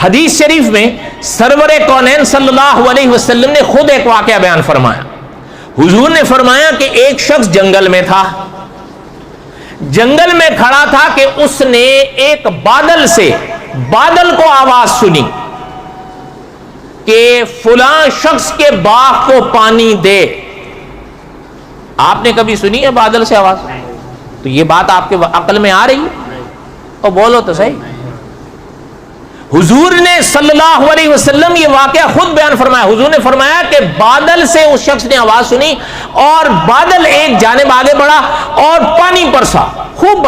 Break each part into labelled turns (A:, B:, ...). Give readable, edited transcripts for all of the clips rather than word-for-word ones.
A: حدیث شریف میں سرور کونین صلی اللہ علیہ وسلم نے خود ایک واقعہ بیان فرمایا. حضور نے فرمایا کہ ایک شخص جنگل میں تھا، جنگل میں کھڑا تھا کہ اس نے ایک بادل کو آواز سنی کہ فلاں شخص کے باغ کو پانی دے. آپ نے کبھی سنی ہے بادل سے آواز؟ تو یہ بات آپ کے عقل میں آ رہی ہے؟ تو بولو تو صحیح. حضور نے صلی اللہ علیہ وسلم یہ واقعہ خود بیان فرمایا. حضور نے فرمایا کہ بادل سے اس شخص نے آواز سنی اور بادل ایک جانب آگے بڑھا اور پانی خوب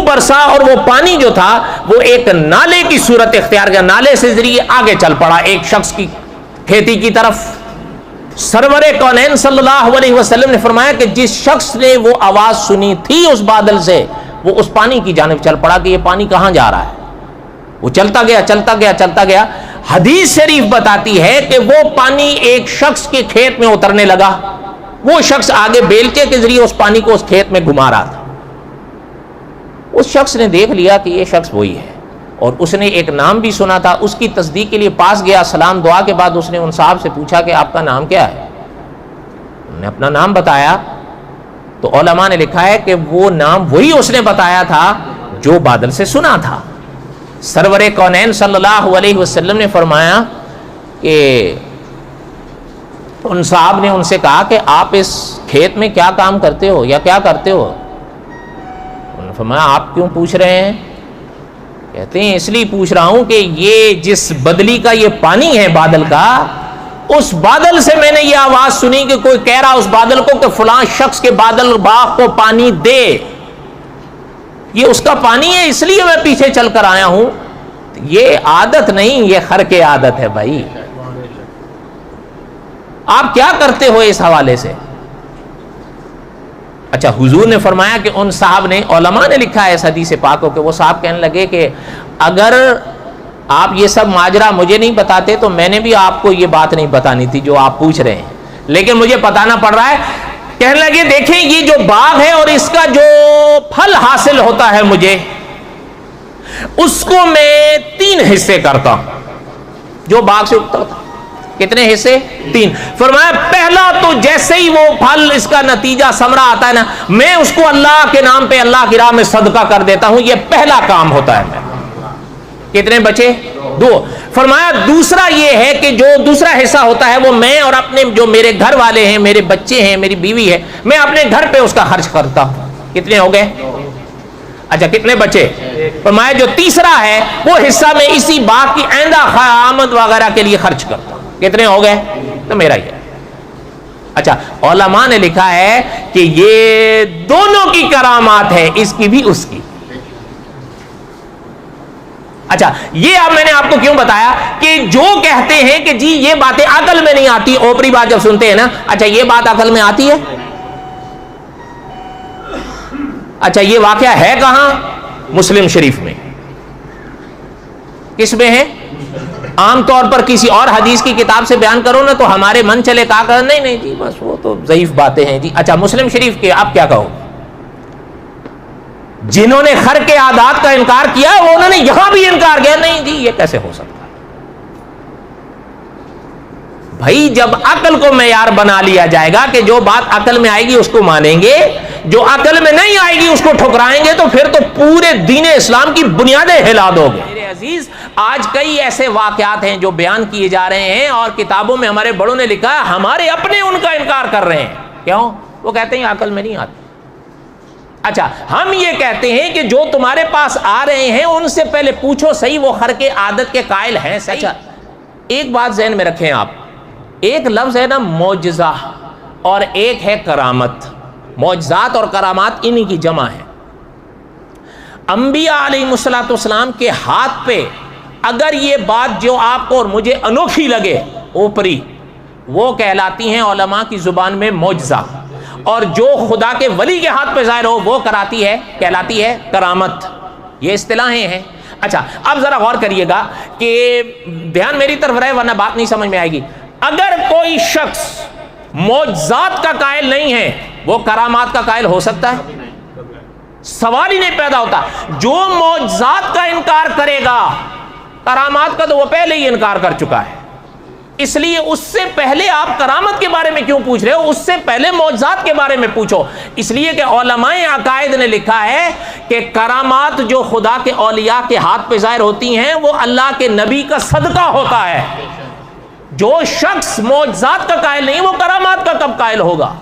A: برسا اور وہ پانی جو تھا وہ ایک نالے کی صورت اختیار کیا، نالے سے ذریعے آگے چل پڑا ایک شخص کی کھیتی کی طرف. سرور کونین صلی اللہ علیہ وسلم نے فرمایا کہ جس شخص نے وہ آواز سنی تھی اس بادل سے، وہ اس پانی کی جانب چل پڑا کہ یہ پانی کہاں جا رہا ہے. وہ چلتا گیا. حدیث شریف بتاتی ہے کہ وہ پانی ایک شخص کے کھیت میں اترنے لگا. وہ شخص آگے بیلچے کے ذریعے اس پانی کو اس کھیت میں گھما رہا تھا. اس شخص نے دیکھ لیا کہ یہ شخص وہی ہے اور اس نے ایک نام بھی سنا تھا. اس کی تصدیق کے لیے پاس گیا. سلام دعا کے بعد اس نے ان صاحب سے پوچھا کہ آپ کا نام کیا ہے؟ انہوں نے اپنا نام بتایا تو علماء نے لکھا ہے کہ وہ نام وہی اس نے بتایا تھا جو بادل سے سنا تھا. سرور کونین صلی اللہ علیہ وسلم نے فرمایا کہ ان صاحب نے ان سے کہا کہ آپ اس کھیت میں کیا کام کرتے ہو یا کیا کرتے ہو؟ انہوں نے فرمایا آپ کیوں پوچھ رہے ہیں؟ کہتے ہیں اس لیے پوچھ رہا ہوں کہ یہ جس بدلی کا یہ پانی ہے بادل کا، اس بادل سے میں نے یہ آواز سنی کہ کوئی کہہ رہا اس بادل کو کہ فلاں شخص کے بادل باغ کو پانی دے. یہ اس کا پانی ہے، اس لیے میں پیچھے چل کر آیا ہوں. یہ عادت نہیں، یہ خرق عادت ہے بھائی. آپ کیا کرتے ہو اس حوالے سے؟ اچھا، حضور نے فرمایا کہ ان صاحب نے، علماء نے لکھا ہے اس حدیث پاک کو کہ وہ صاحب کہنے لگے کہ اگر آپ یہ سب ماجرا مجھے نہیں بتاتے تو میں نے بھی آپ کو یہ بات نہیں بتانی تھی جو آپ پوچھ رہے ہیں، لیکن مجھے بتانا پڑ رہا ہے. کہنے لگے دیکھیں یہ جو باغ ہے اور اس کا جو پھل حاصل ہوتا ہے مجھے، اس کو میں 3 حصے کرتا ہوں جو باغ سے اگتا ہوتا. کتنے حصے؟ 3. فرمایا پہلا تو جیسے ہی وہ پھل اس کا نتیجہ ثمرہ آتا ہے نا، میں اس کو اللہ کے نام پہ اللہ کی راہ میں صدقہ کر دیتا ہوں. یہ پہلا کام ہوتا ہے میرا. کتنے بچے؟ 2. فرمایا دوسرا یہ ہے کہ جو دوسرا حصہ ہوتا ہے وہ میں اور اپنے جو میرے گھر والے ہیں، میرے بچے ہیں، میری بیوی ہے، میں اپنے گھر پہ اس کا خرچ کرتا ہوں. کتنے ہو گئے؟ اچھا کتنے بچے؟ فرمایا جو تیسرا ہے وہ حصہ میں اسی باغ کی آئندہ آمد وغیرہ کے لیے خرچ کرتا ہوں. کتنے ہو گئے؟ تو میرا ہی ہے. اچھا، علماء نے لکھا ہے کہ یہ دونوں کی کرامات ہے، اس کی بھی اس کی. اچھا، یہ اب میں نے آپ کو کیوں بتایا کہ جو کہتے ہیں کہ جی یہ باتیں عقل میں نہیں آتی، اوپری بات جب سنتے ہیں نا، اچھا یہ بات عقل میں آتی ہے؟ اچھا یہ واقعہ ہے کہاں؟ مسلم شریف میں. کس میں ہے؟ عام طور پر کسی اور حدیث کی کتاب سے بیان کرو نا تو ہمارے من چلے کہا کر نہیں جی بس وہ تو ضعیف باتیں ہیں جی. اچھا مسلم شریف کے آپ کیا کہو؟ جنہوں نے خرق عادات کا انکار کیا انہوں نے یہاں بھی انکار کیا. نہیں جی یہ کیسے ہو سکتا ہے؟ بھائی جب عقل کو معیار بنا لیا جائے گا کہ جو بات عقل میں آئے گی اس کو مانیں گے، جو عقل میں نہیں آئے گی اس کو ٹھکرائیں گے، تو پھر تو پورے دین اسلام کی بنیادیں ہلا دو گے. میرے عزیز، آج کئی ایسے واقعات ہیں جو بیان کیے جا رہے ہیں اور کتابوں میں ہمارے بڑوں نے لکھا ہے، ہمارے اپنے ان کا انکار کر رہے ہیں. کیوں؟ وہ کہتے ہیں عقل میں نہیں آتی. اچھا ہم یہ کہتے ہیں کہ جو تمہارے پاس آ رہے ہیں ان سے پہلے پوچھو صحیح وہ خرق عادت کے قائل ہیں صحیح. اچھا ایک بات ذہن میں رکھیں آپ، ایک لفظ ہے نا معجزہ اور ایک ہے کرامت. معجزات اور کرامات انہی کی جمع ہے. انبیاء علیہ الصلوۃ والسلام کے ہاتھ پہ اگر یہ بات جو آپ کو اور مجھے انوکھی لگے اوپری، وہ کہلاتی ہیں علماء کی زبان میں معجزہ، اور جو خدا کے ولی کے ہاتھ پہ ظاہر ہو وہ کہلاتی ہے کرامت. یہ اصطلاحیں ہیں. اچھا اب ذرا غور کریے گا کہ دھیان میری طرف رہے ورنہ بات نہیں سمجھ میں آئے گی. اگر کوئی شخص معجزات کا قائل نہیں ہے وہ کرامات کا قائل ہو سکتا ہے؟ سوال ہی نہیں پیدا ہوتا. جو معجزات کا انکار کرے گا کرامات کا تو وہ پہلے ہی انکار کر چکا ہے، اس لیے اس سے پہلے آپ کرامت کے بارے میں کیوں پوچھ رہے ہو؟ اس سے پہلے معجزات کے بارے میں پوچھو، اس لیے کہ علماء عقائد نے لکھا ہے کہ کرامات جو خدا کے اولیاء کے ہاتھ پہ ظاہر ہوتی ہیں وہ اللہ کے نبی کا صدقہ ہوتا ہے۔ جو شخص معجزات کا قائل نہیں وہ کرامات کا کب قائل ہوگا؟